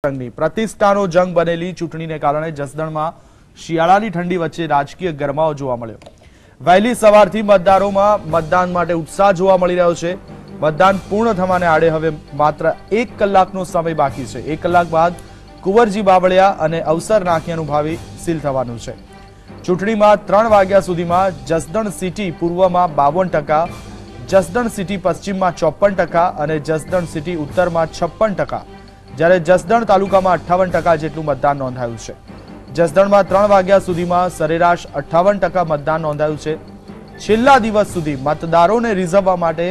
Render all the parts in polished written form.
પ્રતિષ્ઠાનો જંગ બનેલી ચૂંટણીને કારણે જસદણમાં શિયાળાની ઠંડી વચ્ચે રાજકીય ગરમાવો જોવા મળ્યો। વહેલી સવારથી મતદારોમાં મતદાન માટે ઉત્સાહ જોવા મળી રહ્યો છે। મતદાન પૂર્ણ થવાને આડે હવે માત્ર 1 કલાકનો સમય બાકી છે। 1 કલાક બાદ કુંવરજી બાવળિયા અને અવસર નાખિયાનું ભાવિ સીલ થવાનું છે। ચૂંટણીમાં 3 વાગ્યા સુધીમાં જસદણ સિટી પૂર્વમાં 52%, જસદણ સિટી પશ્ચિમમાં 54% અને જસદણ સિટી ઉત્તરમાં 56%, જ્યારે જસદણ તાલુકામાં 58% જેટલું મતદાન નોંધાયું છે। જસદણમાં 3 વાગ્યા સુધીમાં સરેરાશ 58% મતદાન નોંધાયું છે। છેલ્લા દિવસ સુધી મતદારોને રીઝવવા માટે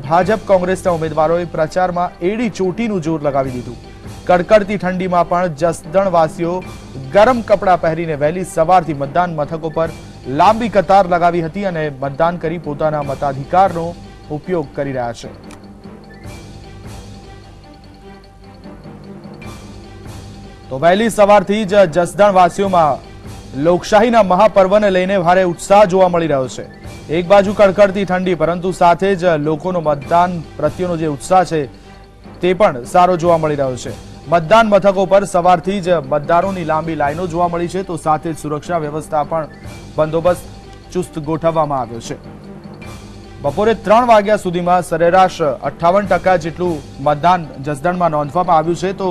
ભાજપ કોંગ્રેસના ઉમેદવારોએ પ્રચારમાં એડી ચોટીનું જોર લગાવી દીધું। કડકડતી ઠંડીમાં પણ જસદણવાસીઓ ગરમ કપડાં પહેરીને વહેલી સવારથી મતદાન મથકો પર લાંબી કતાર લગાવી હતી અને મતદાન કરી પોતાના મતાધિકારનો ઉપયોગ કરી રહ્યા છે। તો વહેલી સવારથી જ જસદણવાસીઓમાં લોકશાહીના મહાપર્વને લઈને ભારે ઉત્સાહ જોવા મળી રહ્યો છે। એક બાજુ કડકડતી ઠંડી, પરંતુ સાથે જ લોકોનો મતદાન પ્રત્યેનો જે ઉત્સાહ છે તે પણ સારો જોવા મળી રહ્યો છે। મતદાન મથકો પર સવારથી જ મતદારોની લાંબી લાઈનો જોવા મળી છે, તો સાથે જ સુરક્ષા વ્યવસ્થા પણ બંદોબસ્ત ચુસ્ત ગોઠવવામાં આવ્યો છે। બપોરે 3 વાગ્યા સુધીમાં સરેરાશ 58% જેટલું મતદાન જસદણમાં નોંધવામાં આવ્યું છે। તો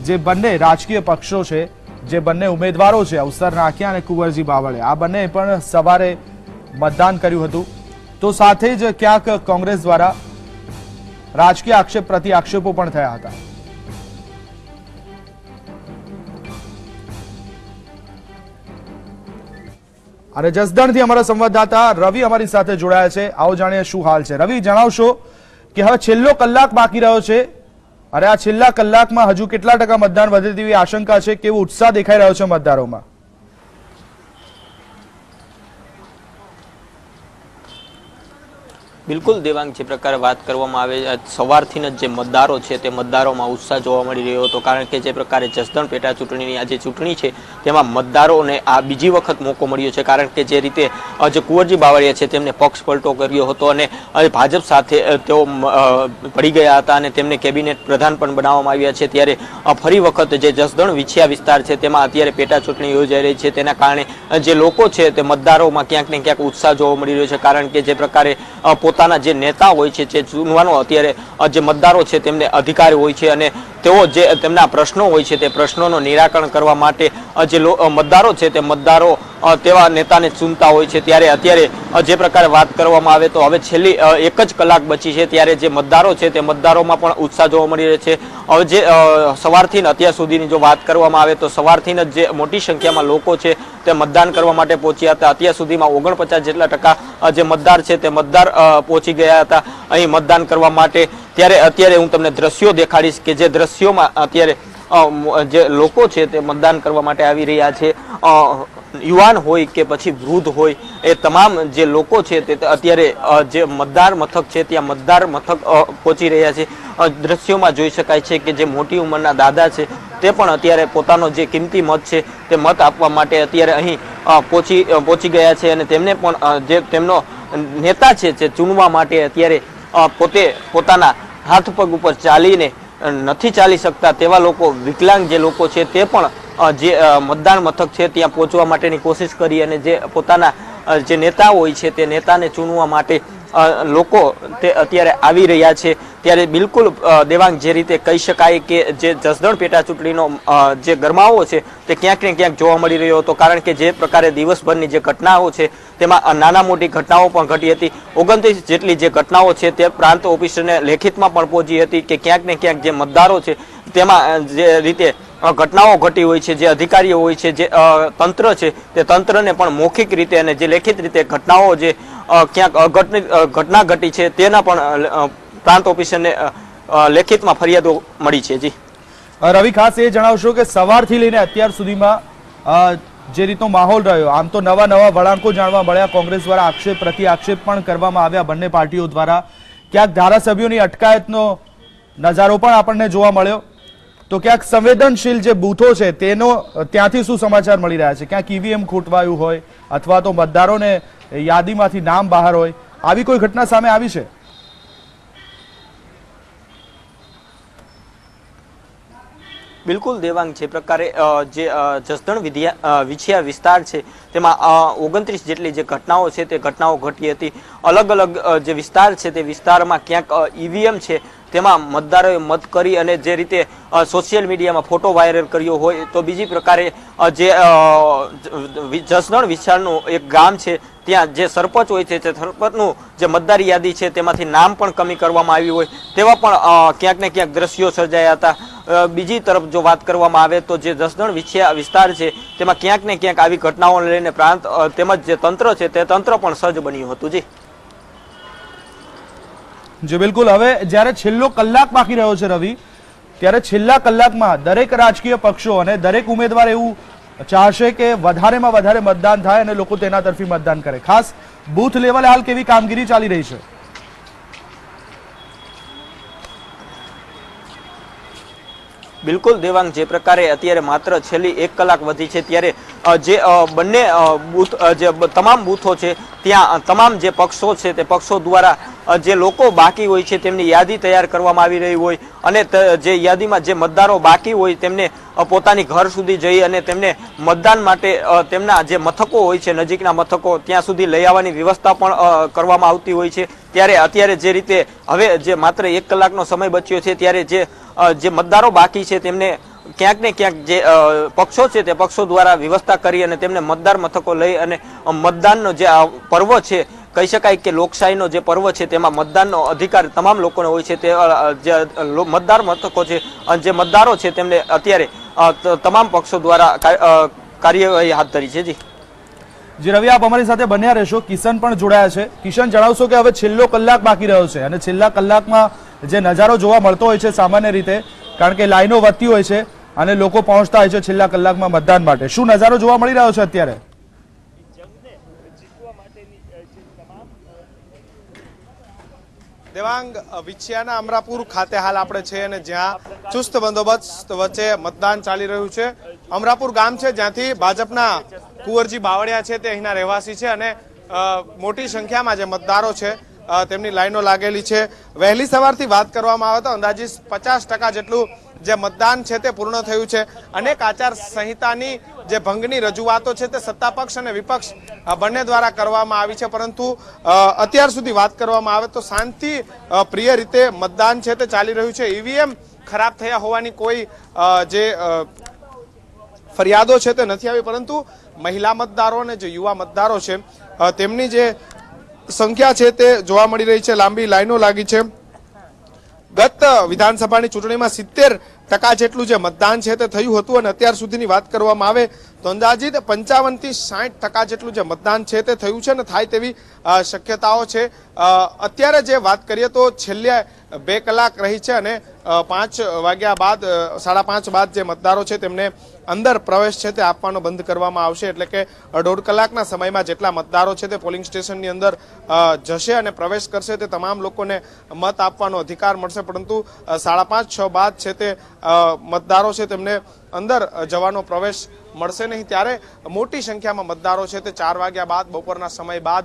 જે બંને રાજકીય પક્ષો છે, જે બંને ઉમેદવારો છે, અવસર નાખિયા અને કુંવરજી બાવળિયા, આ બંને પણ સવારે મતદાન કર્યું હતું। તો સાથે જ ક્યાંક કોંગ્રેસ દ્વારા રાજકીય આક્ષેપ પ્રતિ આક્ષેપો પણ થયા હતા। અને જસદણથી અમારા સંવાદદાતા રવિ અમારી સાથે જોડાયા છે। આવો જાણીએ શું હાલ છે। રવિ, જણાવશો કે હવે છેલ્લો કલાક બાકી રહ્યો છે અને આ છેલ્લા કલાકમાં હજુ કેટલા ટકા મતદાન વધે તેવી આશંકા છે? કેવો ઉત્સાહ દેખાઈ રહ્યો છે મતદારોમાં? બિલકુલ દેવાંગ, જે પ્રકારે વાત કરવામાં આવે સવારથી જ જે મતદારો છે તે મતદારોમાં ઉત્સાહ જોવા મળી રહ્યો હતો, કારણ કે જે પ્રકારે જસદણ પેટા ચૂંટણીની આ જે ચૂંટણી છે તેમાં મતદારોને આ બીજી વખત મોકો મળ્યો છે, કારણ કે જે રીતે જે કુંવરજી બાવળિયા છે તેમને પક્ષ પલટો કર્યો હતો અને ભાજપ સાથે તેઓ પડી ગયા હતા અને તેમને કેબિનેટ પ્રધાન પણ બનાવવામાં આવ્યા છે। ત્યારે ફરી વખત જે જસદણ વિછિયા વિસ્તાર છે તેમાં અત્યારે પેટા ચૂંટણી યોજાઈ રહી છે, તેના કારણે જે લોકો છે તે મતદારોમાં ક્યાંક ને ક્યાંક ઉત્સાહ જોવા મળી રહ્યો છે, કારણ કે જે પ્રકારે પોતાના જે નેતા હોય છે જે ચૂનવાનો અત્યારે જે મતદારો છે તેમને અધિકાર હોય છે અને તેઓ જે તેમના પ્રશ્નો હોય છે તે પ્રશ્નોનું નિરાકરણ કરવા માટે જે મતદારો છે તે મતદારો તેવા નેતાને ચૂનતા હોય છે। ત્યારે અત્યારે જે પ્રકારે વાત કરવામાં આવે તો હવે છેલ્લી 1 જ કલાક બચી છે, ત્યારે જે મતદારો છે તે મતદારોમાં પણ ઉત્સાહ જોવા મળી રહ્યો છે। હવે જે સવારથી અત્યાર સુધીની જો વાત કરવામાં આવે તો સવારથી જ જે મોટી સંખ્યામાં લોકો છે તે મતદાન કરવા માટે પહોંચ્યા હતા। અત્યાર સુધીમાં 49% જેટલા ટકા જે મતદાર છે તે મતદાર પહોંચી ગયા હતા અહીં મતદાન કરવા માટે। ત્યારે અત્યારે હું તમને દ્રશ્યો દેખાડીશ કે જે દ્રશ્યોમાં અત્યારે જે લોકો છે તે મતદાન કરવા માટે આવી રહ્યા છે। યુવાન હોય કે પછી વૃદ્ધ હોય, એ તમામ જે લોકો છે તે અત્યારે જે મતદાર મથક છે ત્યાં મતદાર મથક પહોંચી રહ્યા છે। દ્રશ્યોમાં જોઈ શકાય છે કે જે મોટી ઉંમરના દાદા છે તે પણ અત્યારે પોતાનો જે કિંમતી મત છે તે મત આપવા માટે અત્યારે અહીં પહોંચી ગયા છે અને તેમને પણ જે તેમનો નેતા છે જે ચૂનવા માટે અત્યારે પોતે પોતાના હાથ પગ ઉપર ચાલીને નથી ચાલી શકતા તેવા લોકો, વિકલાંગ જે લોકો છે તે પણ જે મતદાન મથક છે ત્યાં પહોંચવા માટેની કોશિશ કરી અને જે પોતાના જે નેતા હોય છે તે નેતાને ચૂનવા માટે લોકો તે અત્યારે આવી રહ્યા છે। ત્યારે બિલકુલ દેવાંગ, જે રીતે કહી શકાય કે જે જસદણ પેટા ચૂંટણીનો જે ગરમાવો છે તે ક્યાંક ને ક્યાંક જોવા મળી રહ્યો હતો, કારણ કે જે પ્રકારે દિવસભરની જે ઘટનાઓ છે તેમાં નાના મોટી ઘટનાઓ પણ ઘટી હતી। 29 જેટલી જે ઘટનાઓ છે તે પ્રાંત ઓફિસરને લેખિતમાં પણ પહોંચી હતી કે ક્યાંક ને ક્યાંક જે મતદારો છે તેમાં જે રીતે ઘટનાઓ ઘટી હોય છે, જે અધિકારીઓ હોય છે, જે તંત્ર છે તે તંત્રને પણ મૌખિક રીતે અને જે લેખિત રીતે ઘટનાઓ જે ક્યાંક ઘટના ઘટી છે તેના પણ પ્રાંત ઓફિસરને લેખિતમાં ફરિયાદો મળી છે। જી રવિ, ખાસ એ જણાવશો કે સવારથી લઈને અત્યાર સુધીમાં જે રીતનો માહોલ રહ્યો, આમ તો નવા વળાંકો જાણવા મળ્યા, કોંગ્રેસ દ્વારા આક્ષેપ પ્રતિ આક્ષેપ પણ કરવામાં આવ્યા બંને પાર્ટીઓ દ્વારા, ક્યાંક ધારાસભ્યોની અટકાયતનો નજારો પણ આપણને જોવા મળ્યો, તો ક્યાંક સંવેદનશીલ જે બૂથો છે તેનો ત્યાંથી શું સમાચાર મળી રહ્યા છે? ક્યાંક ઈવીએમ ખોટવાયું હોય અથવા તો મતદારોને યાદીમાંથી નામ બહાર હોય, આવી કોઈ ઘટના સામે આવી છે? બિલકુલ દેવાંગ, જે પ્રકારે જે જસદણ વિછિયા વિસ્તાર છે તેમાં 29 જેટલી જે ઘટનાઓ છે તે ઘટનાઓ ઘટી હતી. અલગ અલગ જે વિસ્તાર છે તે વિસ્તારમાં ક્યાંક ઈવીએમ છે તેમાં મતદારોએ મત કરી અને જે રીતે સોશિયલ મીડિયામાં ફોટો વાયરલ કર્યો હોય, તો બીજી પ્રકારે જે જસદણ વિસ્તારનું એક ગામ છે ત્યાં જે સરપંચ હોય છે તે સરપંચનું જે મતદાર યાદી છે તેમાંથી નામ પણ કમી કરવામાં આવી હોય તેવા પણ ક્યાંક ને ક્યાંક દ્રશ્યો સર્જાયા હતા. બીજી તરફ જો વાત કરવામાં આવે તો જે જસદણ વિછિયા વિસ્તાર છે તેમાં ક્યાંક ને ક્યાંક આવી ઘટનાઓને લઈને પ્રાંત તેમજ જે તંત્ર છે તે તંત્ર પણ સજ્જ બન્યું હતું. જી બિલકુલ. હવે જ્યારે છેલ્લો કલાક બાકી રહ્યો છે રવિ, ત્યારે છેલ્લા કલાકમાં દરેક રાજકીય પક્ષો અને દરેક ઉમેદવાર એવું ચાહશે કે વધારેમાં વધારે મતદાન થાય અને લોકો તેના તરફી મતદાન કરે. ખાસ બૂથ લેવલે હાલ કેવી કામગીરી ચાલી રહી છે? બિલકુલ દેવાંગ, જે પ્રકારે અત્યારે માત્ર છેલ્લી 1 કલાક વધી છે ત્યારે જે બંને બૂથ જે તમામ બૂથો છે ત્યાં તમામ જે પક્ષો છે તે પક્ષો દ્વારા જે લોકો બાકી હોય છે તેમની યાદી તૈયાર કરવામાં આવી રહી હોય અને જે યાદીમાં જે મતદારો બાકી હોય તેમને પોતાની ઘર સુધી જઈ અને તેમને મતદાન માટે તેમના જે મથકો હોય છે નજીકના મથકો ત્યાં સુધી લઈ આવવાની વ્યવસ્થા પણ કરવામાં આવતી હોય છે. ત્યારે અત્યારે જે રીતે હવે જે માત્ર 1 કલાકનો સમય બચ્યો છે ત્યારે જે મતદારો બાકી છે તેમને ક્યાંક ને ક્યાંક જે પક્ષો છે તે પક્ષો દ્વારા વ્યવસ્થા કરી અને તેમને મતદાર મથકો લઈ અને મતદાનનો જે પર્વ છે, કહી શકાય કે લોકશાહીનો જે પર્વ છે તેમાં મતદાનનો અધિકાર તમામ લોકોને હોય છે. તે જે મતદાર મથકો છે જે મતદારો છે તેમને અત્યારે તમામ પક્ષો દ્વારા કાર્યવાહી હાથ ધરી છે. જી રવિ, આપ અમારી સાથે બન્યા રહેશો. કિશન પણ જોડાયા છે. કિશન, જણાવશો કે હવે છેલ્લો કલાક બાકી રહ્યો છે અને છેલ્લા કલાકમાં જે નજારો જોવા મળતો હોય છે સામાન્ય રીતે, કારણ કે લાઈનો વધતી હોય છે અને લોકો પહોંચતા હોય છે છેલ્લા કલાકમાં મતદાન માટે, શું નજારો જોવા મળી રહ્યો છે અત્યારે? દેવાંગ, વિછિયાના અમરાપુર ખાતે હાલ આપણે છે અને જ્યાં ચુસ્ત બંદોબસ્ત વચ્ચે મતદાન ચાલી રહ્યું છે. અમરાપુર ગામ છે જ્યાંથી ભાજપના કુંવરજી બાવળિયા છે તે અહીંના રહેવાસી છે અને મોટી સંખ્યામાં જે મતદારો છે તેમની લાઈનો લાગેલી છે. વહેલી સવારથી વાત કરવામાં આવે તો અંદાજિત 50% જેટલું જે મતદાન છે તે પૂર્ણ થયું છે. અનેક આચાર સંહિતાની જે ભંગની રજૂઆતો છે તે સત્તા પક્ષ અને વિપક્ષ બંને દ્વારા કરવામાં આવી છે, પરંતુ અત્યાર સુધી વાત કરવામાં આવે તો શાંતિ પ્રિય રીતે મતદાન છે તે ચાલી રહ્યું છે. ઈવીએમ ખરાબ થયા હોવાની કોઈ જે ફરિયાદો છે તે નથી આવી, પરંતુ મહિલા મતદારો અને જે યુવા મતદારો છે તેમની જે સંખ્યા છે તે જોવા મળી રહી છે. લાંબી લાઈનો લાગી છે. ગત વિધાનસભાની ચૂંટણીમાં 70% જેટલું જે મતદાન છે તે થયું હતું અને અત્યાર સુધીની વાત કરવામાં આવે તો અંદાજિત 55 થી 60% જેટલું જે મતદાન છે તે થયું છે અને થાય તેવી શક્યતાઓ છે. અત્યારે જે વાત કરીએ તો છેલ્લે 2 કલાક રહી છે અને 5 વાગ્યા બાદ 5:30 બાદ જે મતદારો છે તેમને અંદર પ્રવેશ છે તે આપવાનો બંધ કરવામાં આવશે. એટલે કે 1.5 કલાકના સમયમાં જેટલા મતદારો છે તે પોલિંગ સ્ટેશનની અંદર જશે અને પ્રવેશ કરશે તે તમામ લોકોને મત આપવાનો અધિકાર મળશે, પરંતુ 5:30-6 બાદ છે તે મતદારો છે તેમને અંદર જવાનો પ્રવેશ મળશે નહીં. ત્યારે મોટી સંખ્યામાં મતદારો છે તે 4 વાગ્યા બાદ બપોરના સમય બાદ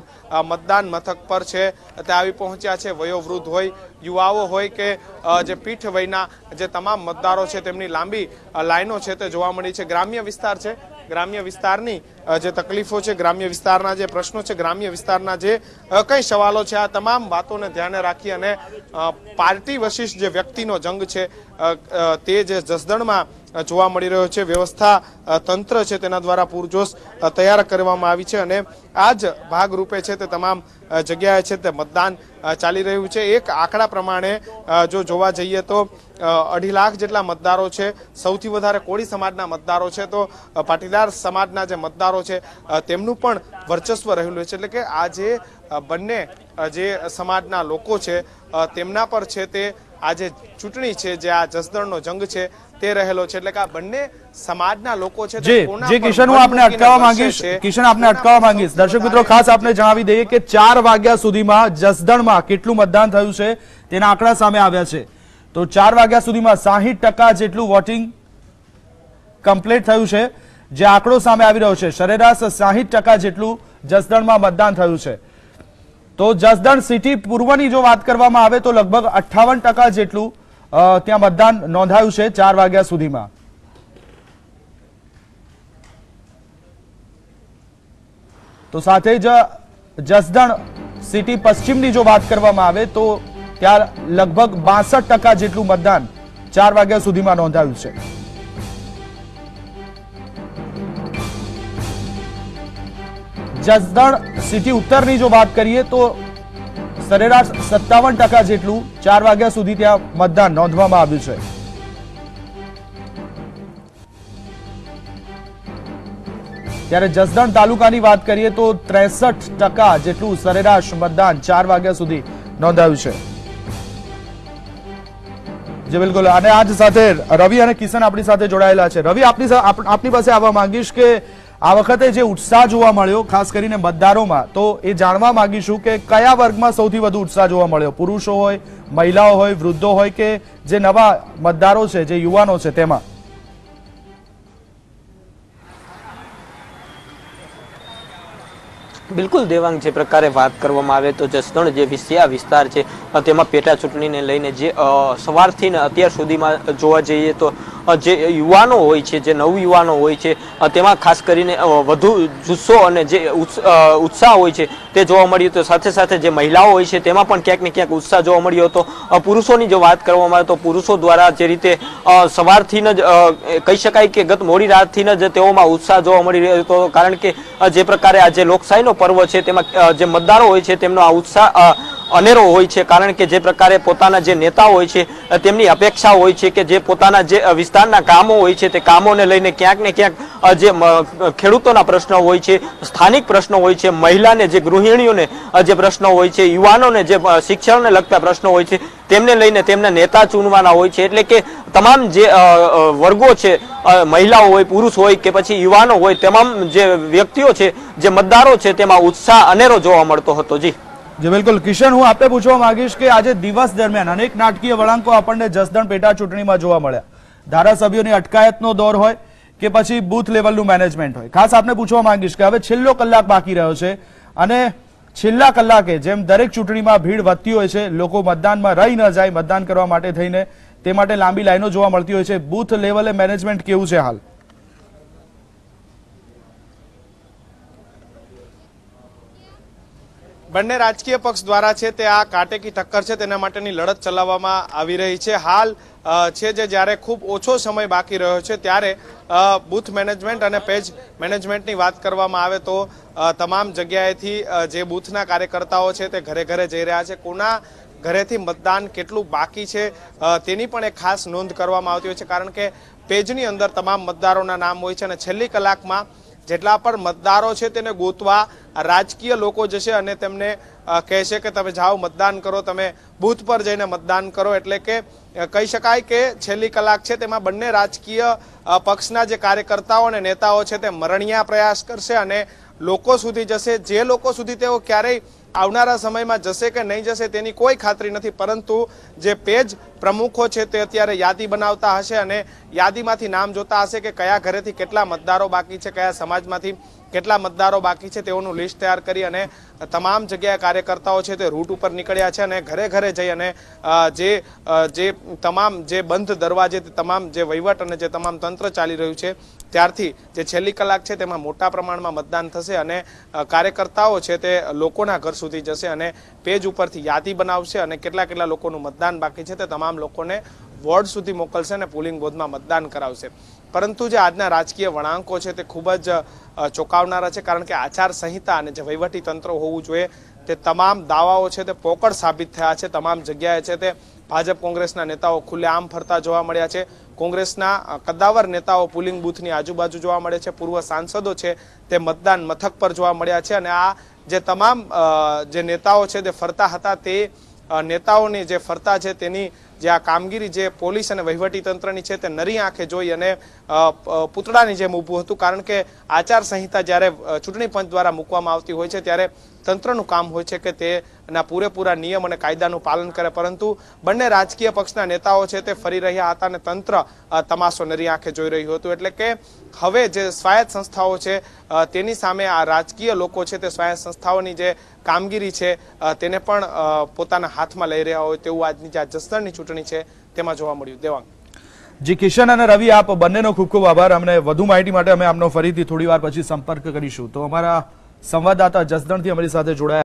મતદાન મથક પર છે તે આવી પહોંચ્યા છે. વયોવૃદ્ધ હોય, યુવાઓ હોય કે જે પીઠ વયના જે તમામ મતદારો છે તેમની લાંબી લાઈનો છે તે જોવા મળી છે. ગ્રામ્ય વિસ્તાર છે, ગ્રામ્ય વિસ્તારની જે તકલીફો છે, ગ્રામ્ય વિસ્તારના જે પ્રશ્નો છે, ગ્રામ્ય વિસ્તારના જે કઈ સવાલો છે, આ તમામ વાતોને ધ્યાને રાખી અને પાર્ટી વશિષ્ઠ જે વ્યક્તિનો જંગ છે તે જે જસદણમાં જોવા મળી રહ્યો છે. વ્યવસ્થા તંત્ર છે તેના દ્વારા પૂરજોશ તૈયાર કરવામાં આવી છે અને આ જ ભાગરૂપે છે તે તમામ જગ્યાએ છે તે મતદાન ચાલી રહ્યું છે. એક આંકડા પ્રમાણે જો જોવા જઈએ તો 2.5 લાખ જેટલા મતદારો છે. સૌથી વધારે કોળી સમાજના મતદારો છે તો પાટીદાર સમાજના જે મતદારો છે તેમનું પણ વર્ચસ્વ રહેલું છે. એટલે કે આ જે બંને જે સમાજના લોકો છે તેમના પર છે તે આ જે ચૂંટણી છે, જે આ જસદણનો જંગ છે તે રહેલો છે. એટલે કે આ બંને સમાજના લોકો છે. જે કિશન, હું આપને અટકાવવા માંગીશ. કિશન, આપને અટકાવવા માંગીશ. દર્શક મિત્રો, ખાસ આપને જણાવી દઈએ કે 4 વાગ્યા સુધીમાં જસદણમાં કેટલું મતદાન થયું છે તેના આંકડા સામે આવ્યા છે. તો 4 વાગ્યા સુધીમાં 60% જેટલું વોટિંગ કમ્પ્લીટ થયું છે, જે આંકડો સામે આવી રહ્યો છે. સરેરાશ 60% જેટલું જસદણમાં મતદાન થયું છે. તો જસદણ સિટી પૂર્વની જો વાત કરવામાં આવે તો લગભગ 58% જેટલું ત્યાં મતદાન નોંધાયું છે 4 વાગ્યા સુધીમાં. તો સાથે જ જસદણ સિટી પશ્ચિમની જો વાત કરવામાં આવે તો ત્યાં લગભગ 62% જેટલું મતદાન 4 વાગ્યા સુધીમાં નોંધાયું છે. જસદણ સિટી ઉત્તરની જો વાત કરીએ તો સરેરાશ 57% જેટલું 4 વાગ્યા સુધી ત્યાં મતદાન નોંધવામાં આવ્યું છે. ત્યારે જસદણ તાલુકાની વાત કરીએ તો 63% જેટલું સરેરાશ મતદાન 4 વાગ્યા સુધી નોંધાયું છે. જે બિલકુલ, અને આજ સાથે રવિ અને કિશન આપણી સાથે જોડાયેલા છે. રવિ, આપની પાસે આવવા માંગીશ કે આ વખતે જે ઉત્સાહ જોવા મળ્યો ખાસ કરીને મતદારોમાં, તો એ જાણવા માંગીશું કે કયા વર્ગમાં સૌથી વધુ ઉત્સાહ જોવા મળ્યો? પુરુષો હોય, મહિલાઓ હોય, વૃદ્ધો હોય કે જે નવા મતદારો છે, જે યુવાનો છે તેમાં? બિલકુલ દેવાંગ, જે પ્રકારે વાત કરવામાં આવે તો જસદણ જે વિસ્તાર છે તેમાં પેટા ચૂંટણીને લઈને જે સવારથી ને અત્યાર સુધીમાં જોવા જઈએ તો જે યુવાનો હોય છે, જે નવયુવાનો હોય છે, તેમાં ખાસ કરીને વધુ જુસ્સો અને જે ઉત્સાહ હોય છે તે જોવા મળ્યું હતો. સાથે સાથે જે મહિલાઓ હોય છે તેમાં પણ ક્યાંક ને ક્યાંક ઉત્સાહ જોવા મળ્યો હતો. પુરુષોની જો વાત કરવામાં આવે તો પુરુષો દ્વારા જે રીતે સવારથી જ કહી શકાય કે ગત મોડી રાતથી જ તેઓમાં ઉત્સાહ જોવા મળી રહ્યો હતો. કારણ કે જે પ્રકારે આ જે લોકશાહીનો પર્વ છે તેમાં જે મતદારો હોય છે તેમનો આ ઉત્સાહ અનેરો હોય છે. કારણ કે જે પ્રકારે પોતાના જે નેતા હોય છે તેમની અપેક્ષા હોય છે કે જે પોતાના જે વિસ્તારના કામો હોય છે તે કામોને લઈને ક્યાંક ને ક્યાંક જે ખેડૂતોના પ્રશ્નો હોય છે, સ્થાનિક પ્રશ્નો હોય છે, મહિલાને જે ગૃહિણીઓને જે પ્રશ્નો હોય છે, યુવાનોને જે શિક્ષણને લગતા પ્રશ્નો હોય છે તેમને લઈને તેમના નેતા ચૂનવાના હોય છે. એટલે કે તમામ જે વર્ગો છે, મહિલાઓ હોય, પુરુષ હોય કે પછી યુવાનો હોય, તમામ જે વ્યક્તિઓ છે, જે મતદારો છે તેમાં ઉત્સાહ અનેરો જોવા મળતો હતો. જી બિલકુલ કિશન, હું આપને પૂછવા માંગીશ કે આજે દિવસ દરમિયાન અનેક નાટકીય વળાંકો આપણને જસદણ પેટા ચૂંટણીમાં જોવા મળ્યા. ધારાસભ્યોની અટકાયતનો દોર હોય કે પછી બૂથ લેવલનું મેનેજમેન્ટ હોય. ખાસ આપને પૂછવા માંગીશ કે હવે છેલ્લો કલાક બાકી રહ્યો છે અને છેલ્લા કલાકે જેમ દરેક ચૂંટણીમાં ભીડ વધતી હોય છે, લોકો મતદાનમાં રહી ન જાય મતદાન કરવા માટે થઈને, તે માટે લાંબી લાઈનો જોવા મળતી હોય છે. બૂથ લેવલે મેનેજમેન્ટ કેવું છે હાલ? બંને રાજકીય પક્ષ દ્વારા છે તે આ કાટેકી ટક્કર છે તેના માટેની લડત ચલાવવામાં આવી રહી છે. હાલ છે જે જ્યારે ખૂબ ઓછો સમય બાકી રહ્યો છે ત્યારે બૂથ મેનેજમેન્ટ અને પેજ મેનેજમેન્ટની વાત કરવામાં આવે તો તમામ જગ્યાએથી જે બૂથના કાર્યકર્તાઓ છે તે ઘરે ઘરે જઈ રહ્યા છે. કોના ઘરેથી મતદાન કેટલું બાકી છે તેની પણ એક ખાસ નોંધ કરવામાં આવતી હોય છે. કારણ કે પેજની અંદર તમામ મતદારોના નામ હોય છે અને છેલ્લી કલાકમાં જેટલા પણ મતદારો છે તેને ગોતવા રાજકીય લોકો જશે અને તેમને કહેશે કે તમે જાઓ મતદાન કરો, તમે બૂથ પર જઈને મતદાન કરો. એટલે કે કહી શકાય કે છેલ્લી કલાક છે તેમાં બંને રાજકીય પક્ષના જે કાર્યકર્તાઓ અને નેતાઓ છે તે મરણિયા પ્રયાસ કરશે અને લોકો સુધી જશે. જે લોકો સુધી તેઓ ક્યારેય આવનારા સમયમાં જશે કે નહીં જશે તેની કોઈ ખાતરી નથી, પરંતુ જે પેજ પ્રમુખો છે તે અત્યારે યાદી બનાવતા હશે અને યાદીમાંથી નામ જોતા હશે કે કયા ઘરેથી કેટલા મતદારો બાકી છે, કયા સમાજમાંથી કેટલા મતદારો બાકી છે, તેઓનું લિસ્ટ તૈયાર કરી અને તમામ જગ્યાએ કાર્યકર્તાઓ છે તે રૂટ ઉપર નીકળ્યા છે અને ઘરે ઘરે જઈ અને જે તમામ જે બંધ દરવાજે તમામ જે વહીવટ અને જે તમામ તંત્ર ચાલી રહ્યું છે ત્યારથી જે છેલ્લી કલાક છે તેમાં મોટા પ્રમાણમાં મતદાન થશે અને કાર્યકર્તાઓ છે તે લોકોના ઘર સુધી જશે અને પેજ ઉપરથી યાદી બનાવશે અને કેટલા કેટલા લોકોનું મતદાન બાકી છે તે તમામ લોકોને વોર્ડ સુધી મોકલશે અને પોલિંગ બૂથમાં મતદાન કરાવશે. પરંતુ જે આજના રાજકીય વળાંકો છે તે ખૂબ જ ચોંકાવનારા છે. કારણ કે આચાર સંહિતા અને જે વહીવટી તંત્ર હોવું જોઈએ તે તમામ દાવાઓ છે તે પોકળ સાબિત થયા છે. તમામ જગ્યાએ છે તે ભાજપ કોંગ્રેસના નેતાઓ ખુલ્લેઆમ ફરતા જોવા મળ્યા છે. કોંગ્રેસના કદાવર નેતાઓ પોલિંગ બૂથની આજુબાજુ જોવા મળે છે. પૂર્વ સાંસદો છે તે મતદાન મથક પર જોવા મળ્યા છે અને આ જે તમામ જે નેતાઓ છે તે ફરતા હતા તે નેતાઓની જે ફરતા છે તેની જે આ કામગીરી જે પોલીસ અને વહીવટી તંત્રની છે તે નરી આંખે જોઈ અને પૂતળાની જેમ ઊભું હતું. કારણ કે આચાર સંહિતા જ્યારે ચૂંટણી પંચ દ્વારા મૂકવામાં આવતી હોય છે ત્યારે તંત્રનું કામ હોય છે કે તેના પૂરેપૂરા નિયમ અને કાયદાનું પાલન કરે, પરંતુ બંને રાજકીય પક્ષના નેતાઓ છે તે ફરી રહ્યા હતા અને તંત્ર તમાશો નરી આંખે જોઈ રહ્યું હતું. એટલે કે હવે જે સ્વાયત્ત સંસ્થાઓ છે તેની સામે આ રાજકીય લોકો છે તે સ્વાયત્ત સંસ્થાઓની જે કામગીરી છે તેને પણ પોતાના હાથમાં લઈ રહ્યા હોય તેવું આજની જે જસદણની ચૂંટણી છે તેમાં જોવા મળ્યું. દેવાંગ. જી કિશન અને રવિ, આપ બંનેનો ખૂબ ખૂબ આભાર. અમને વધુ માહિતી માટે અમે આપનો ફરીથી થોડી વાર પછી સંપર્ક કરીશું. તો અમારા સંવાદદાતા જસદણથી અમારી સાથે જોડાયા